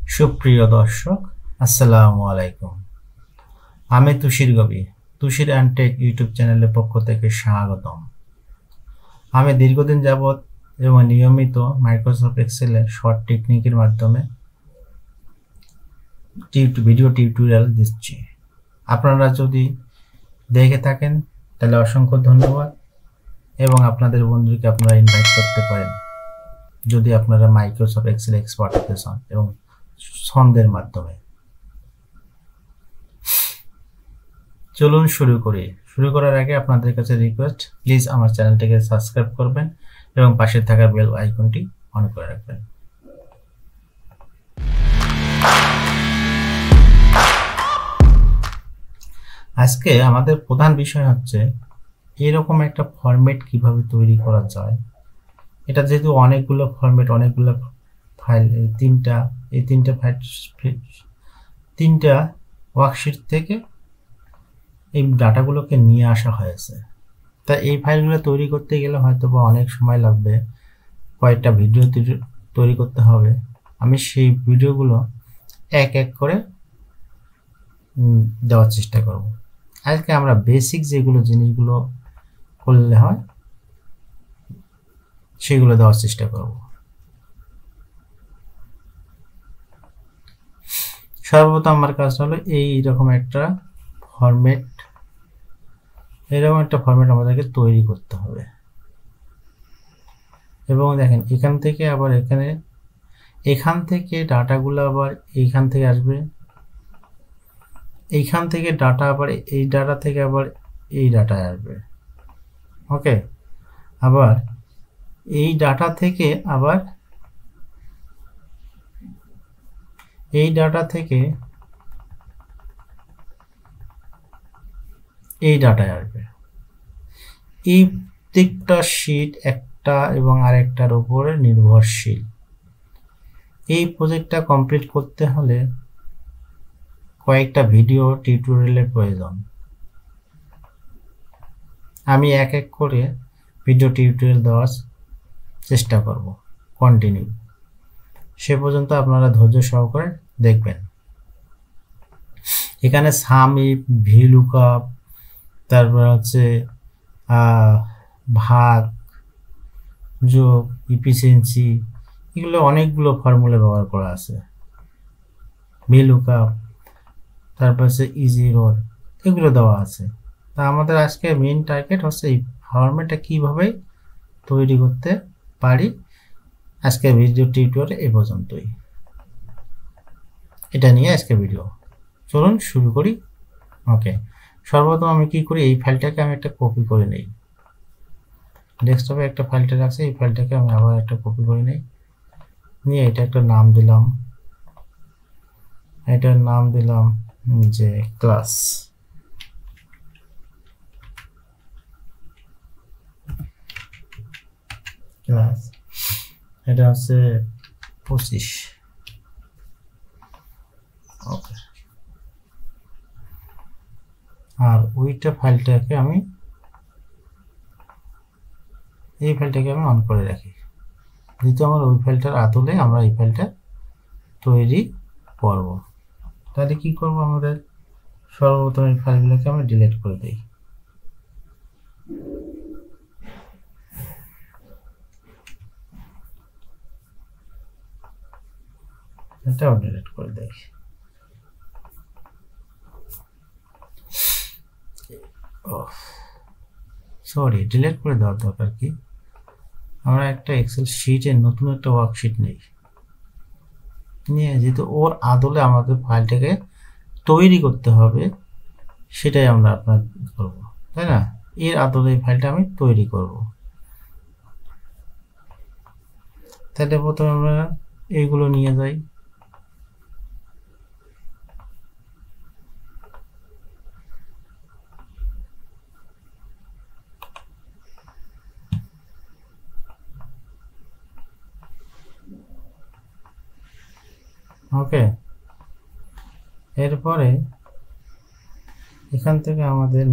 সুপ্রিয় দর্শক, আসসালামু আলাইকুম। আমি তুষির গবি, তুষির অ্যান্ড টেক ইউটিউব চ্যানেলের পক্ষ থেকে স্বাগতম। আমি দীর্ঘদিন যাবৎ এবং নিয়মিত মাইক্রোসফট এক্সেলের শর্ট টেকনিকের মাধ্যমে ভিডিও টিউটোরিয়াল দিচ্ছি। আপনারা যদি দেখে থাকেন তাহলে অসংখ্য ধন্যবাদ, এবং আপনাদের বন্ধুকে আপনারা ইনভাইট করতে পারেন যদি আপনারা মাইক্রোসফট এক্সেল এক্সপার্ট হতে চান, এবং ছন্দের মাধ্যমে। চলুন শুরু করি। শুরু করার আগে আপনাদের কাছে রিকোয়েস্ট, প্লিজ আমার চ্যানেলটিকে সাবস্ক্রাইব করবেন এবং পাশে থাকা বেল আইকনটি অন করে রাখবেন। আজকে আমাদের প্রধান বিষয় হচ্ছে এরকম একটা ফরম্যাট কিভাবে তৈরি করা যায়। এটা যেহেতু অনেকগুলো ফরম্যাট, অনেকগুলো ফাইল, তিনটা ওয়ার্কশিট থেকে এই ডাটাগুলোকে নিয়ে আসা হয়েছে। তা এই ফাইলগুলো তৈরি করতে গেলে হয়তো বা অনেক সময় লাগবে, কয়েকটা ভিডিও তৈরি করতে হবে। আমি সেই ভিডিওগুলো এক এক করে দেওয়ার চেষ্টা করব। আজকে আমরা বেসিক যেগুলো জিনিসগুলো করলে হয় সেগুলো দেওয়ার চেষ্টা করব। সর্বপ্রথম আমার কাজটা হলো এইরকম একটা ফরম্যাট আমাদেরকে তৈরি করতে হবে। এবং দেখেন এখান থেকে আবার এখান থেকে ডাটাগুলো আবার এইখান থেকে আসবে, এইখান থেকে ডাটা আবার এই ডাটা থেকে আবার এই ডাটায় আসবে। ওকে, আবার এই ডাটা থেকে আবার এই ডাটা থেকে এই ডাটায় আসবে। এই প্রত্যেকটা শীট একটা এবং আরেকটার উপরে নির্ভরশীল। এই প্রজেক্টটা কমপ্লিট করতে হলে কয়েকটা ভিডিও টিউটোরিয়ালের প্রয়োজন। আমি এক এক করে ভিডিও টিউটোরিয়াল দেওয়ার চেষ্টা করব, কন্টিনিউ। সে পর্যন্ত আপনারা ধৈর্য সহকারে দেখবেন। এখানে সাম ইফ, ভিলুকআপ, তারপর হচ্ছে ভাগ, যোগ, ইফিসিয়েন্সি, এগুলো অনেকগুলো ফর্মুলা ব্যবহার করা আছে। ভিলুকআপ, তারপর হচ্ছে ইজি রোল, এগুলো দেওয়া আছে। তা আমাদের আজকে মেইন টার্গেট হচ্ছে এই ফর্মেটটা কিভাবে তৈরি করতে পারি। আজকে ভিডিও টিউটোরিয়াল এ পর্যন্তই, এটা নিয়ে আজকে ভিডিও। চলুন শুরু করি। ওকে, সর্বপ্রথম আমি কি করি, এই ফাইলটাকে আমি একটা কপি করে নেই। ডেস্কটপে একটা ফাইলটা আছে, এই ফাইলটাকে আমি আবার একটা কপি করে নেই, নিয়ে এটা একটা নাম দিলাম। এটার নাম দিলাম যে ক্লাস। এটা হচ্ছে 25। ওকে, আর ওইটা ফাইলটাকে আমি এই ফাইলটাকে আমি অন করে রাখি, যেহেতু আমার ওই ফাইলটার আদলে আমরা এই ফাইলটা তৈরি করব। তাহলে কি করব, আমাদের সর্বপ্রথম এই ফাইলগুলোকে আমি ডিলিট করে দিই। এটাও ডিলিট করে দেই। সরি, ডিলিট করে দেওয়ার দরকার কি, আমরা একটা এক্সেল শিটের নতুন একটা ওয়ার্কশিট নিই, নিয়ে যেহেতু ওর আদলে আমাদের ফাইলটাকে তৈরি করতে হবে, সেটাই আমরা আপনার করব, তাই না? এর আদলে এই ফাইলটা আমি তৈরি করব। তাহলে প্রথমে আমরা এইগুলো নিয়ে যাই। ওকে, এরপরে এখান থেকে আমাদের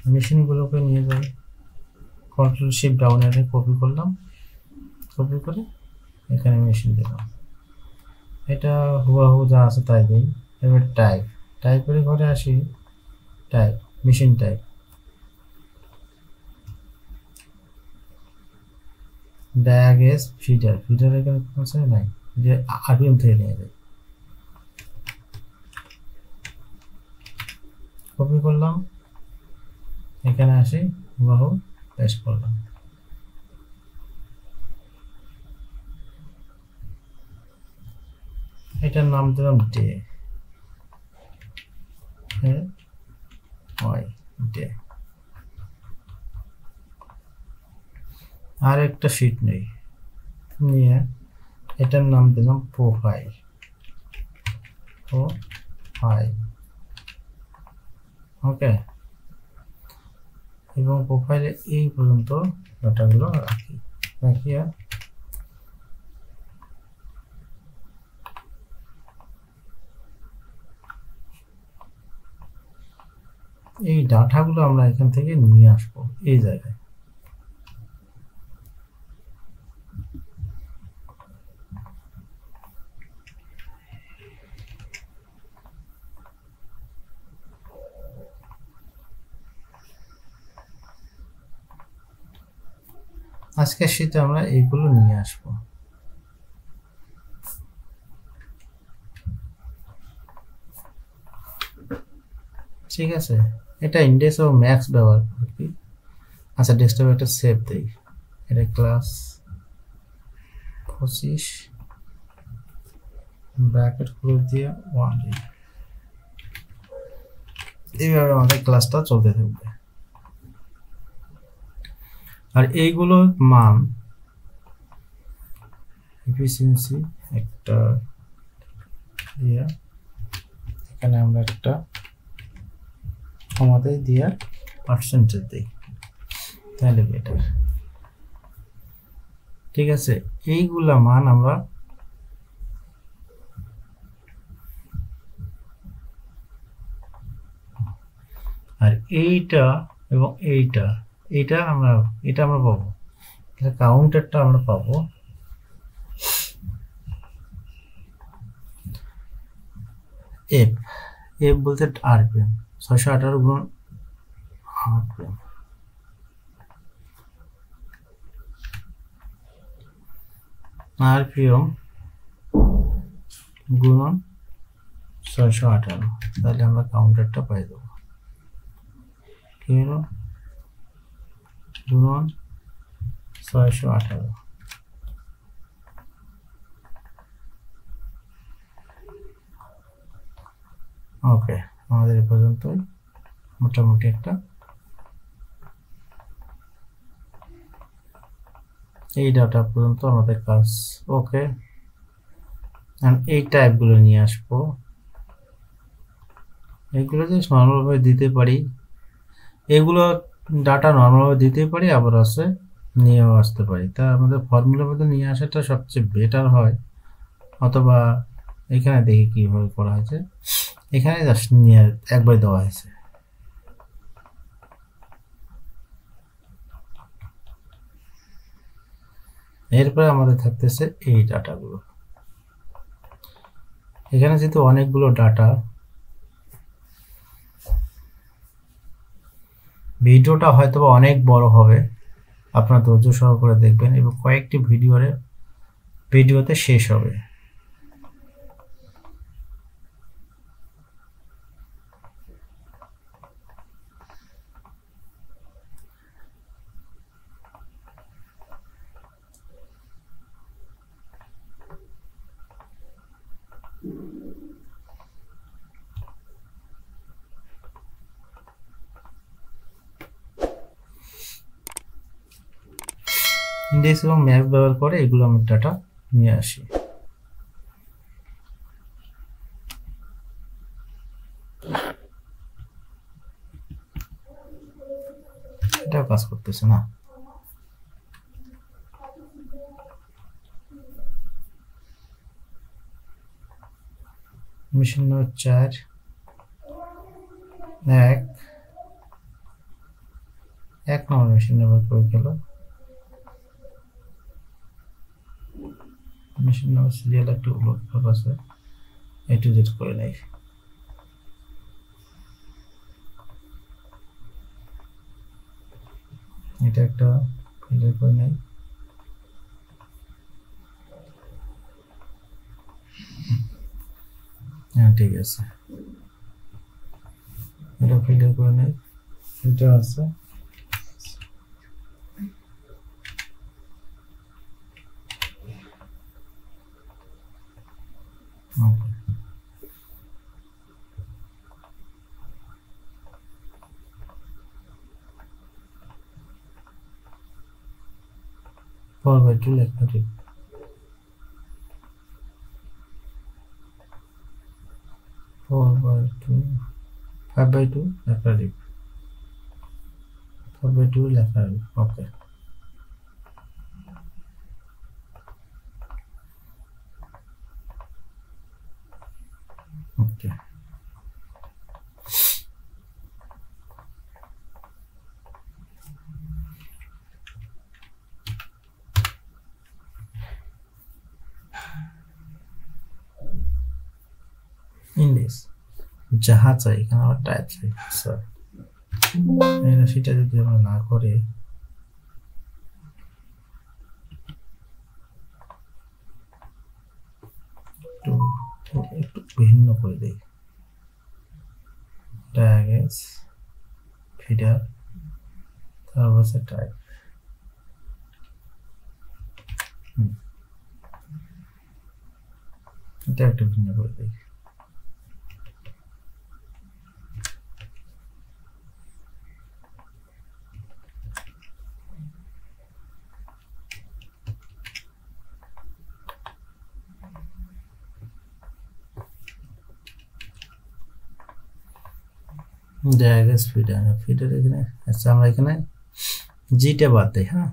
মেশিনগুলোকে নিয়ে যাই। কন্ট্রোল শিফট ডাউন এর কপি করলাম, কপি করে এখানে মেশিন দিলাম, এটা হুবহু যা আছে তাই দিই। এবার টাইপের ঘরে আসি, টাইপ মেশিন টাইপ, ডায়াগেস ফিডার এখানে কোনো নাই, যে আরপিএম থেকে নিয়ে যায়। কপি করলাম, এখানে আসি হুবহু পেস্ট করলাম। এটার নাম দিলাম ডে, ডে। আর একটা শীট নেই, নিয়ে এটার নাম দিলাম প্রোফাইল। ওকে, এবং প্রোফাইলে এই পর্যন্ত ডাটাগুলো রাখি। এই ডাটাগুলো আমরা এখান থেকে নিয়ে আসবো এই জায়গায়। আজকের শীতে আমরা এইগুলো নিয়ে আসবো। ঠিক আছে, এটা ইন্ডেক্স ও ম্যাক্স ব্যবহার করি। আচ্ছা, ডেস্কটপে একটা সেভ দেই, এটা ক্লাস 25 ব্র্যাকেট ক্লোজ দিয়ে 1 দিই। এইভাবে আমাদের ক্লাসটা চলতে থাকবে। আর এইগুলো মান এফিসিয়েন্সি একটা দিয়ে, এখানে আমরা একটা আমাদের দিয়ে পার্সেন্টেজ দিই, তাহলে বেটার। ঠিক আছে, এইগুলা মান আমরা আর এইটা এবং এটা আমরা পাবো, কাউন্টারটা আমরা পাবো এফ বলতে আরপিএম 618 গুণ আরপিএম, গুণন 618, তাহলে আমরা কাউন্টারটা পাই দেবো। কি হলো? গুণন 618। ওকে, আমাদের এ পর্যন্তই মোটামুটি একটা এই ডাটা পর্যন্ত আমাদের কাজ। ওকে, এই টাইপগুলো নিয়ে আসবো, এগুলো যে নর্মালভাবে দিতে পারি, এগুলো ডাটা নর্মালভাবে দিতে পারি, আবার আছে নিয়েও আসতে পারি। তা আমাদের ফর্মুলার মধ্যে নিয়ে আসাটা সবচেয়ে বেটার হয়। অথবা এখানে দেখি কিভাবে করা হয়েছে, এখানে জাস্ট নিয়ে একবার দেওয়া হয়েছে। এরপরে আমাদের থাকতেছে এই ডাটাগুলো। এখানে যেহেতু অনেকগুলো ডাটা, ভিডিওটা হয়তো অনেক বড় হবে, আপনার ধৈর্য সহকারে দেখবেন এবং কয়েকটি ভিডিওতে শেষ হবে। ইন্ডেক্স এবং ম্যাপ ব্যবহার করে এগুলো আমি ডাটা নিয়ে আসি। এটাও কাজ করতেছে না। মেশিন নম্বর 4 এক নম্বর মেশিন ব্যবহার করে গেল। মেশিন নাম্বার সিরিয়াল একটু লোড আছে A to Z করে নাই এটা একটা ফিল্টার করে নাই হ্যাঁ ঠিক আছে এটা ফিল্টার করে নাই এটা আছে ওকে ফোর বাই টু লেখা ঠিক 4/2 5/2 লেখা ঠিক 4/2 লেখা ঠিক ওকে ওকে ইন্ডেক্স যাহা চাই এখানে আবার টাইপ চাই স্যার এটা সেটা যদি আমরা না করে একটু ভিন্ন করে দেই ডায়াগেস ফিডার তারপর আছে টাইপ এটা একটু ভিন্ন করে দেই ডায়াগেস ফিডার ফিডার এখানে আচ্ছা আমরা এখানে জিটা বাদ দেই হ্যাঁ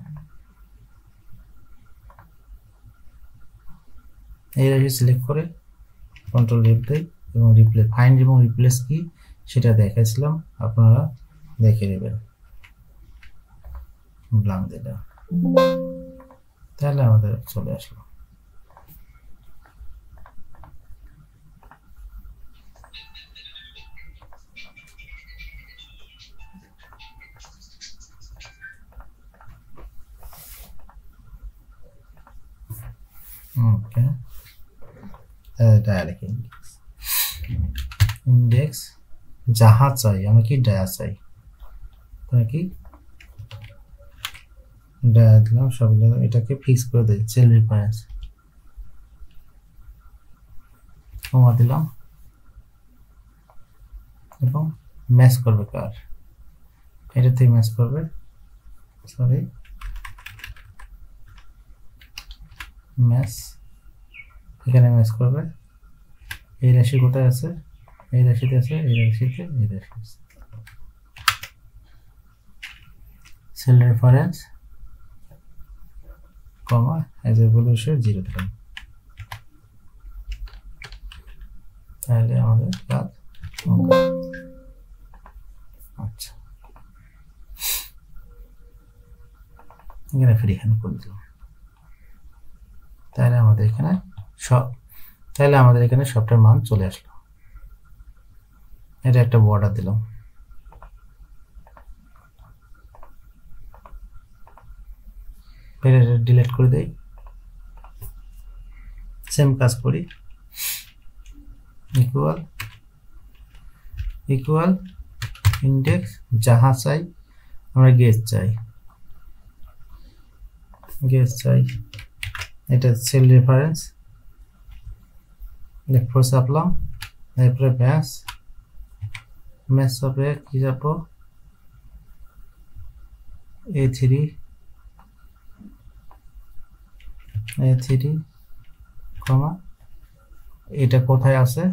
এই রাশি সিলেক্ট করে কন্ট্রোল এফ দেই এবং রিপ্লেস ফাইন্ড এবং রিপ্লেস কি সেটা দেখাইছিলাম আপনারা দেখে নেবেন ব্ল্যাঙ্ক দিলাম তাহলে আমাদের চলে আসলো okay ডায়ালেক্ট ইন্ডেক্স যাহা চাই আমি কি ডায়া চাই তাই কি ডায়া দিলাম সবগুলো এটাকে ফিক্স করে দেই সেল রেফারেন্স কমা দিলাম এবং ম্যাচ করবে কার এটাতে ম্যাচ করবে সরি ম্যাচ এখানে ম্যাচ করবে এই রাশি কোথায় আছে এই রাশিতে আছে এই রাশিতে এই রাশি cell reference comma as a value 0 দিলাম তাহলে আমাদের কাজ ওকে আচ্ছা এখানে ফ্রি হ্যান্ড করে দিলাম তাহলে আমাদের এখানে সবটার মান চলে আসলো এটা একটা বর্ডার দিলাম এটা ডিলিট করে দেই সেম কাজ করি ইকুয়াল ইন্ডেক্স যাহা চাই আমরা গেস চাই এটা সেল রেফারেন্স লেফট চাপলাম এরপরে ম্যাচ হবে কি যাব A3 কমা এটা কোথায় আছে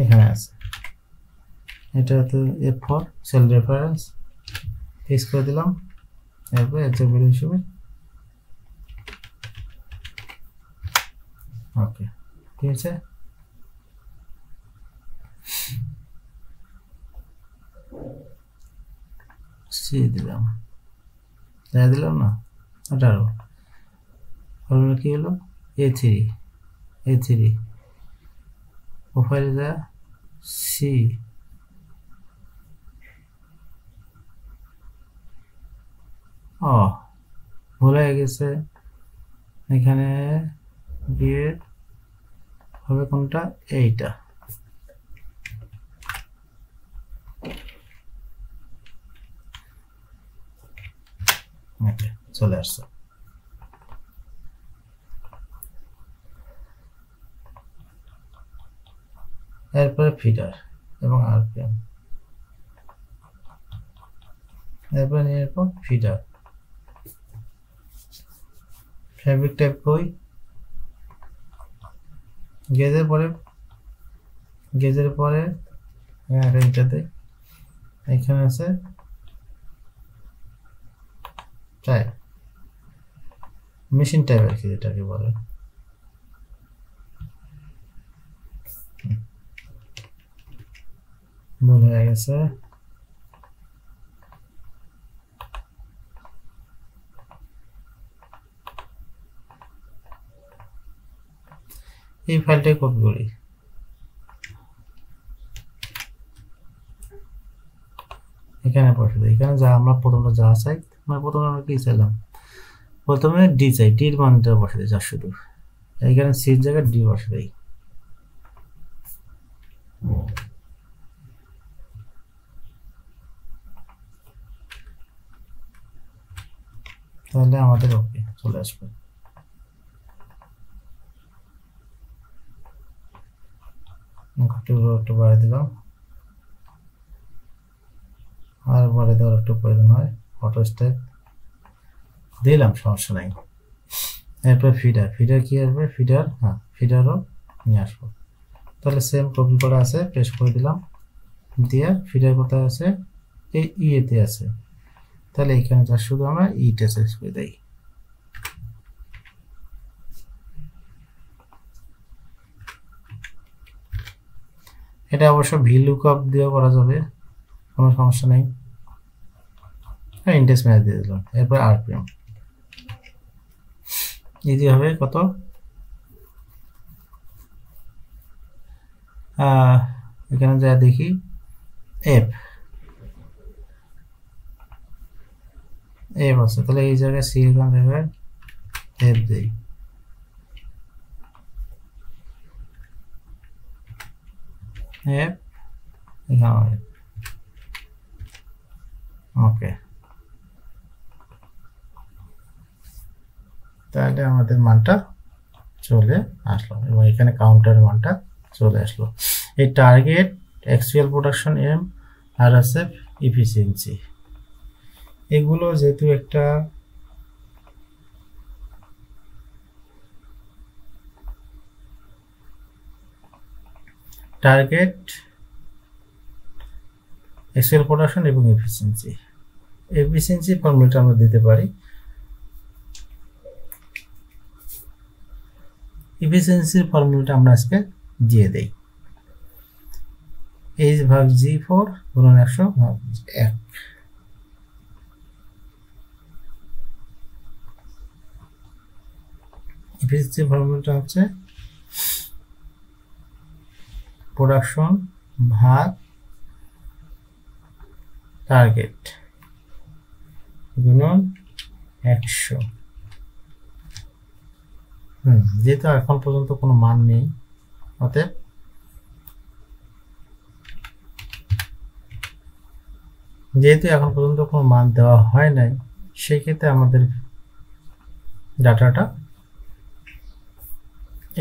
এখানে আছে এটা তো F4 সেল রেফারেন্স ফিক্স করে দিলাম এরপর এর ভ্যালু হিসেবে ওকে ঠিক আছে সি দিলাম দেখা দিলাম না 18 ফর্মুলা কি হলো A3 প্রোফাইলে যা সি ভুল হয়ে গেছে এখানে বিয়ে হবে কোনটা এইটা চলে আসছে এরপরে ফিডার এবং আরপিএম এরপরে নিয়ে এরপর ফিডার ফ্যাব্রিক টাইপ কই গেজের পরে এটাতে এখানে আছে টাইপ মেশিন টাইপ আর কি যেটাকে বলে ভুল হয়ে গেছে এই ফাইলটাই কপি করি এখানে বসে দিই এখানে যা আমরা প্রথমে যা চাই প্রথমে আমরা কি চাইলাম প্রথমে ডি চাই ডির মানটা বসে দিই 402 এখানে সির জায়গায় ডি বসে দিই তাহলে আমাদের ওকে চলে আসবে একটু বাড়িয়ে দিলাম আর বাড়িয়ে দেওয়ার একটু প্রয়োজন হয় অটো স্টেপ দিলাম সমস্যা নাই এরপর ফিডার কি আসবে ফিডারও নিয়ে আসবো তাহলে সেম কপি করা আছে পেস্ট করে দিলাম দিয়ে ফিডার কোথায় আছে এই ইয়েতে আছে তাহলে এখানে যা শুধু আমরা ইটা চেঞ্জ করে দেই এটা অবশ্য ভি লুকআপ দিয়ে করা যাবে কোনো সমস্যা নেই ইন্ডেক্স ম্যাচ দিয়ে দিলাম এরপর আরপিএম ইজি হবে কত এখানে যা দেখি এফ আছে তাহলে এই জায়গায় সি এখান থেকে এফ দেই এফ এখানে ওকে তাহলে আমাদের মানটা চলে আসলো এবং এখানে কাউন্টার মানটা চলে আসলো এই টার্গেট অ্যাকচুয়াল প্রোডাকশন এম আরএসএফ এফিসিয়েন্সি এগুলো যেহেতু একটা টার্গেট অ্যাকচুয়াল প্রোডাকশন এবং এফিসিয়েন্সি ফর্মুলাটা আমরা দিতে পারি এফিসিয়েন্সির ফর্মুলাটা আমরা আজকে দিয়ে দেই এইচ ভাগ জি4 গুণন 100 ভাগ 1 এফিসিয়েন্সি ফর্মুলাটা হচ্ছে প্রোডাকশন ভাগ টার্গেট গুণন 100 যেহেতু এখন পর্যন্ত কোনো মান নেই অতএব দেওয়া হয় নাই সেই ক্ষেত্রে আমাদের ডাটাটা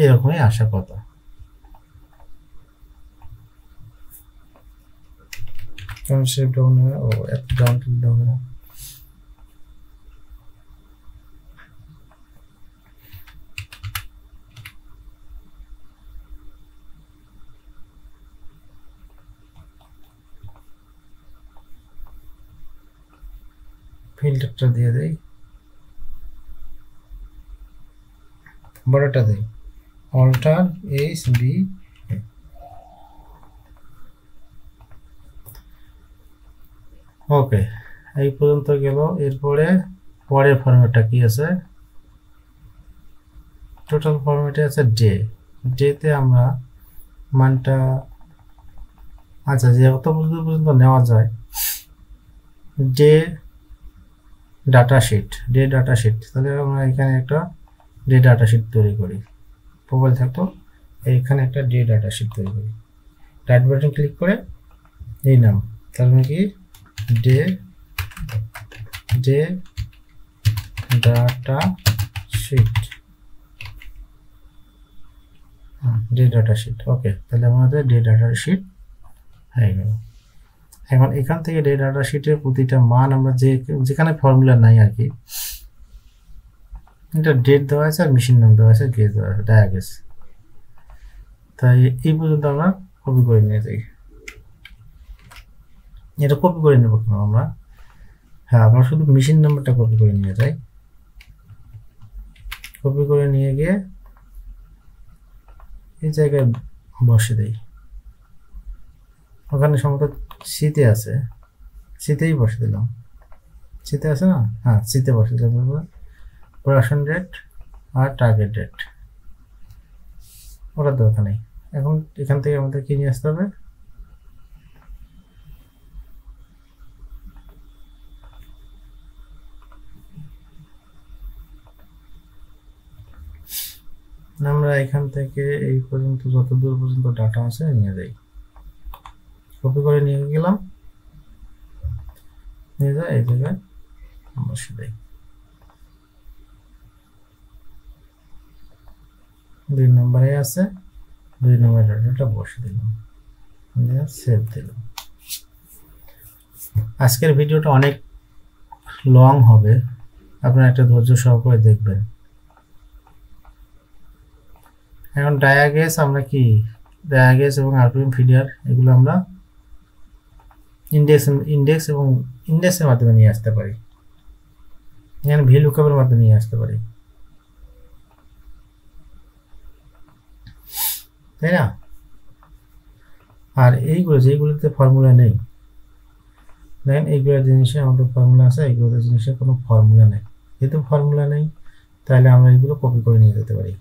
এরকমই আসার কথা সেভ ডাউন ও এত ডাউন না ফিল্টারটা দিয়ে দেই বড়টা দেই অল্টার এইচ বি ওকে এই পর্যন্ত গেল এরপরে পরের ফরম্যাটটা কি আছে, টোটাল ফরম্যাটে আছে ডে। ডেতে আমরা মানটা আচ্ছা যত পর্যন্ত নেওয়া যায়, day data sheet, day data sheet. তাহলে আমরা এখানে একটা ডে ডাটা শিট তৈরি করি, প্রোফাইল থাকতো এইখানে একটা ডে ডাটা শিট তৈরি করি, রাইট বাটন ক্লিক করে এই নাম, তার মানে কি day day data sheet, day data sheet. Okay, তাহলে আমাদের ডে ডাটা শিট হয়ে গেল। এখন এখান থেকে ডে ডাটা শিটের প্রতিটা মান আমরা যেখানে ফর্মুলা নাই আর কি, এটা ডেট দেওয়া আছে আর মেশিন নাম দেওয়া আছে, গেজ দেওয়া আছে, ডায়াগেজ। তাই এই পর্যন্ত আমরা কপি করে নিয়ে যাই। এটা কপি করে নেব কেন আমরা, হ্যাঁ আমরা শুধু মেশিন নাম্বারটা কপি করে নিয়ে যাই। কপি করে নিয়ে গিয়ে এই জায়গায় বসে দেই, ওখানে সম্ভবত সিতে আছে, সিতেই বসে দিলাম, সিতে আছে না, হ্যাঁ সিতে বসে দিলাম। প্রোডাকশন ডেট আর টার্গেট ডেট ওটা দরকার নেই। এখন এখান থেকে আমাদের কি নিয়ে আসতে হবে, আমরা এখান থেকে এই পর্যন্ত যত দূর পর্যন্ত ডাটা আছে নিয়ে যাই, কপি করে নিয়ে গেলাম, নিয়ে যাই এই জায়গায় বসে দেই। 2 নম্বরে আছে, 2 নম্বরের ডাটাটা বসে দিলাম, সেভ দিলাম। আজকের ভিডিওটা অনেক লং হবে, আপনারা একটা ধৈর্য সহকারে দেখবেন। এখন ডায়াগেজ আমরা কি, ডায়াগেজ এবং আরপিএম ফিডার এগুলো আমরা ইন্ডেক্স এবং ইন্ডেক্সের মাধ্যমে নিয়ে আসতে পারি, এখানে ভিলুকআপের মাধ্যমে নিয়ে আসতে পারি, তাই না? আর এইগুলো যেগুলোতে ফর্মুলা নেই, দেখেন এইগুলো জিনিসে আমাদের ফর্মুলা আছে, এইগুলো জিনিসে কোনো ফর্মুলা নেই। যেহেতু ফর্মুলা নেই তাহলে আমরা এগুলো কপি করে নিয়ে যেতে পারি।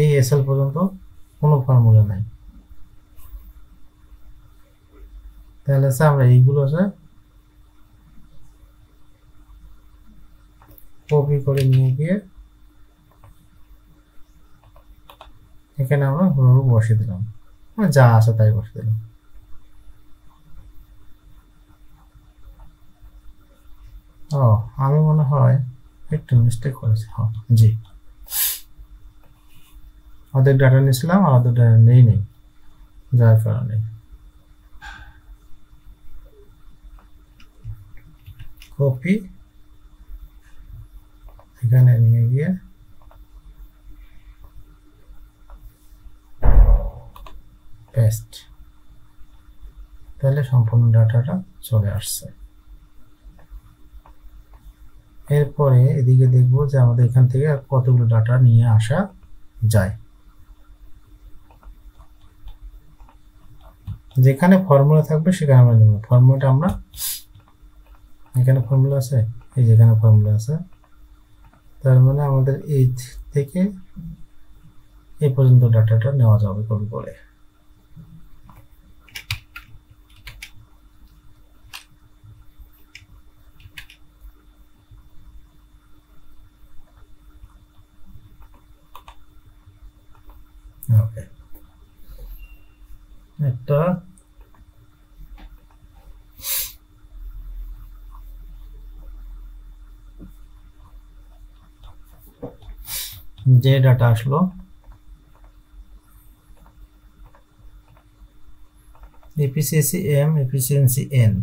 এই এসএল পর্যন্ত কোনো ফর্মুলা নাই, তাহলে আমরা এইগুলো কপি করে নিয়ে গিয়ে এখানে আমরা বসিয়ে দিলাম, যা আছে তাই বসিয়ে দিলাম। ও আমি মনে হয় একটু মিস্টেক করেছি, হ্যাঁ জি, ওদের ডাটা নিয়েছিলাম আর ওদের ডাটা নেই, যার কারণে কপি এখানে নিয়ে গিয়ে পেস্ট, তাহলে সম্পূর্ণ ডাটাটা চলে আসছে। এরপরে এদিকে দেখব যে আমাদের এখান থেকে আর কতগুলো ডাটা নিয়ে আসা যায়। যেখানে ফর্মুলা থাকবে সেখানে আমরা নেব, ফর্মুলাটা আমরা এখানে ফর্মুলা আছে, এই যেখানে ফর্মুলা আছে, তার মানে আমাদের এই থেকে এই পর্যন্ত ডাটাটা নেওয়া যাবে কপি করে। ওকে, একটা যে ডাটা আসলো এফিসিয়েন্সি এম, এফিসিয়েন্সি এন,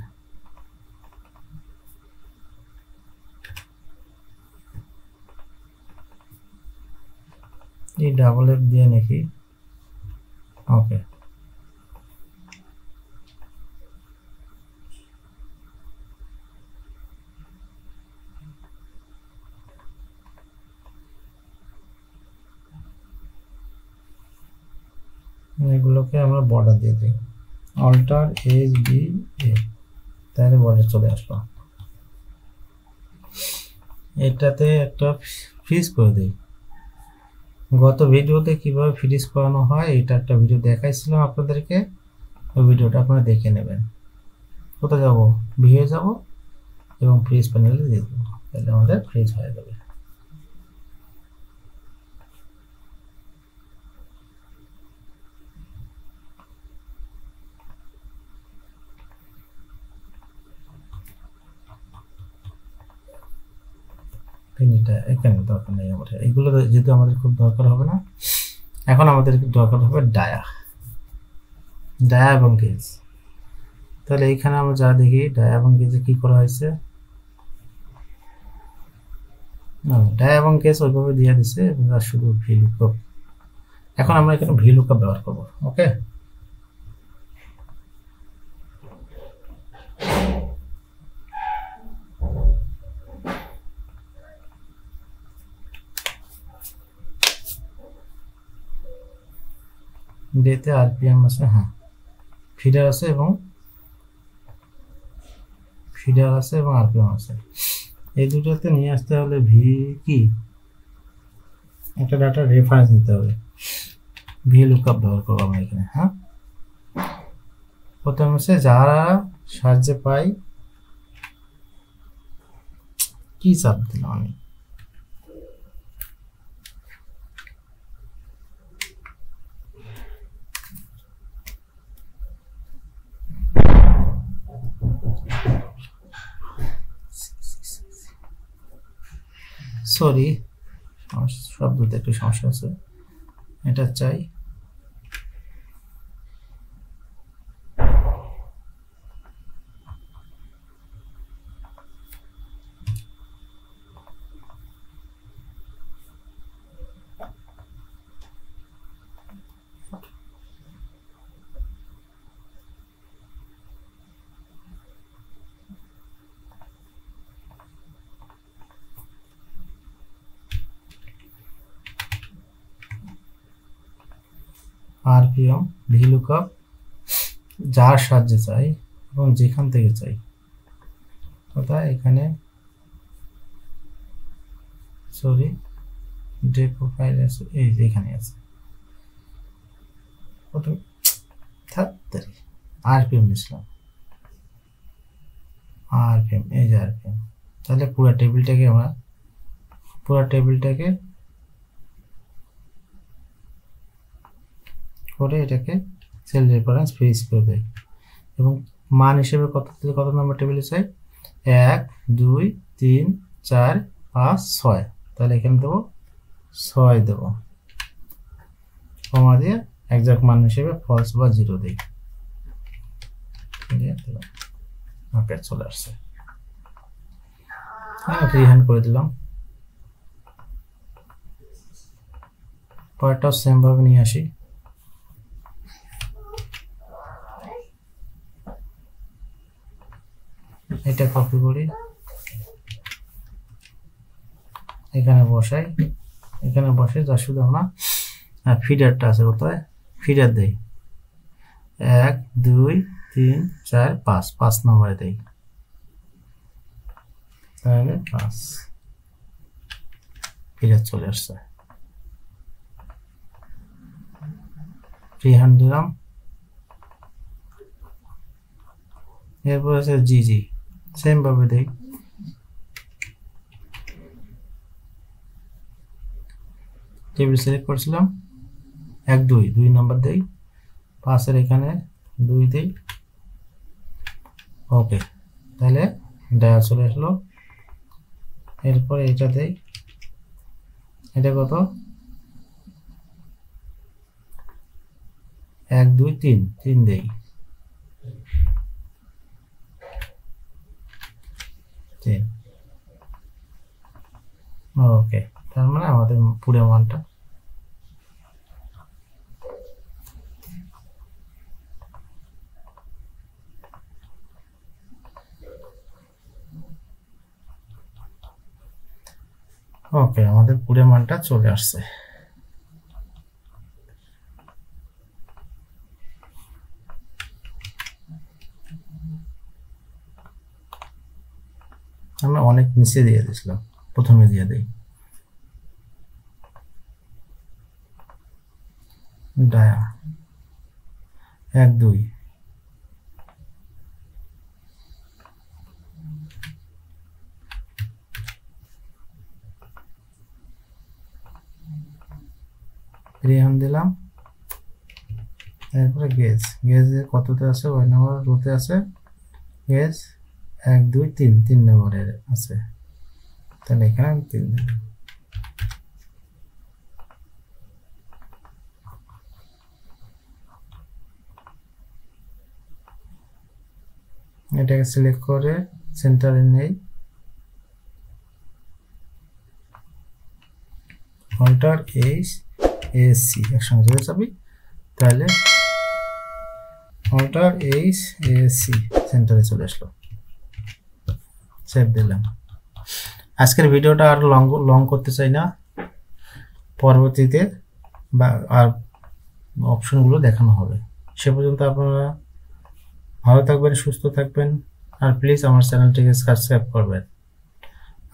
এই ডাবল এফ দিয়ে নাকি, ওকে এগুলোকে আমরা বর্ডার দিয়ে দিই, অল্টার এইচ বি এ, তাহলে বর্ডার চলে আসলো। এটাতে একটা ফ্রিজ করে দিই। গত ভিডিওতে কিভাবে ফ্রিজ করানো হয় এটা একটা ভিডিও দেখাইছিলাম আপনাদেরকে, ওই ভিডিওটা আপনারা দেখে নেবেন। কোথায় যাব, ভিউ যাব এবং ফ্রিজ প্যানেলে দিয়ে দেবো, তাহলে আমাদের ফ্রিজ হয়ে যাবে। এটা এখানে দরকার নেই আমাদের, এগুলো যেহেতু আমাদের খুব দরকার হবে না। এখন আমাদের দরকার হবে ডায়া এবং গেজ। তাহলে এইখানে আমরা যা দেখি ডায়া এবং গেজে কি করা হয়েছে, ডায়া এবং গেজ ওইভাবে দিয়ে দিছে, আর শুধু ভি লুকআপ। এখন আমরা এখানে ভি লুকআপ ব্যবহার করব। ওকে, ডেতে আরপিএম আছে, হ্যাঁ ফিডার আছে এবং আরপিএম আছে। এই দুটোতে নিয়ে আসতে হলে ভি কি একটা ডাটা রেফারেন্স নিতে হবে, ভি লুকআপ ব্যবহার করবো আমরা এখানে। হ্যাঁ, প্রথম হচ্ছে যারা সাহায্যে পাই, কি চাপ দিলাম আমি, সরি শব্দতে একটু সমস্যা আছে, এটা চাই। আরপিএম ভি লুকআপ যার সাহায্যে চাই এবং যেখান থেকে চাই, অর্থাৎ এখানে সরি ডেপো ফাইল আছে, এই যে এখানে আছে আরপিএম নিছিলাম, আরপিএম, এই যে আরপিএম। তাহলে পুরো টেবিলটাকে করে এটাকে সেল রেফারেন্স ফ্রিজ করে দেয় এবং মান হিসেবে কত নম্বর টেবিলে চাই, 1 2 3 4 5 6। তাহলে এখানে দেবো 6 দেবো, কমা দিয়ে একজাক্ট মান হিসেবে ফলস বা 0 দিই। ওকে, চলে আসছে। হ্যাঁ, ফ্রি হ্যান্ড করে দিলাম। পরেরটাও সেম ভাবে নিয়ে আসি। এটা কপি করি, এখানে বসাই, যা শুধু আমরা ফিডারটা আছে, কোথায় ফিডার দেই, 1 2 3 4 5 নম্বরে দেই, তাহলে 5 ফিডার চলে আসছে। ফ্রি হ্যান্ড দিলাম, এরপর আছে জি সেম ভাবে দেই, টেবিল সিলেক্ট করছিলাম, 1 2 নম্বর দেই, 5 এর এখানে 2 দেই। ওকে, তাহলে ডায়া চলে আসলো। এরপর এটা দেই, এটা কত, 1 2 3 দেই, 3। ওকে, তার মানে আমাদের পুরো মানটা চলে আসছে। আমরা অনেক নিচে দিয়ে দিয়েছিলাম, প্রথমে দিয়ে দিই ডায়া 1 2 রেহান দিলাম। এরপরে গেজ কততে আছে, ওই নাম্বার রোতে আছে গেজ 1 2 3 3 নম্বরের আছে, তাহলে এখানে আমি 3 দিলাম। এটাকে সিলেক্ট করে সেন্টারে নেই, অল্টার এইচ এস সি একসঙ্গে চলে যাবি, তাহলে অল্টার এইচ এস সি সেন্টারে চলে আসলো। সেভ দিলাম। আজকের ভিডিওটা আর লং করতে চাই না, পরবর্তীতে বা আর অপশনগুলো দেখানো হবে। সে পর্যন্ত আপনারা ভালো থাকবেন, সুস্থ থাকবেন, আর প্লিজ আমার চ্যানেলটিকে সাবস্ক্রাইব করবেন,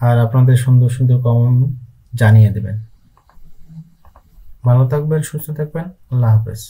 আর আপনাদের সুন্দর সুন্দর কমেন্ট জানিয়ে দেবেন। ভালো থাকবেন, সুস্থ থাকবেন, আল্লাহ হাফেজ।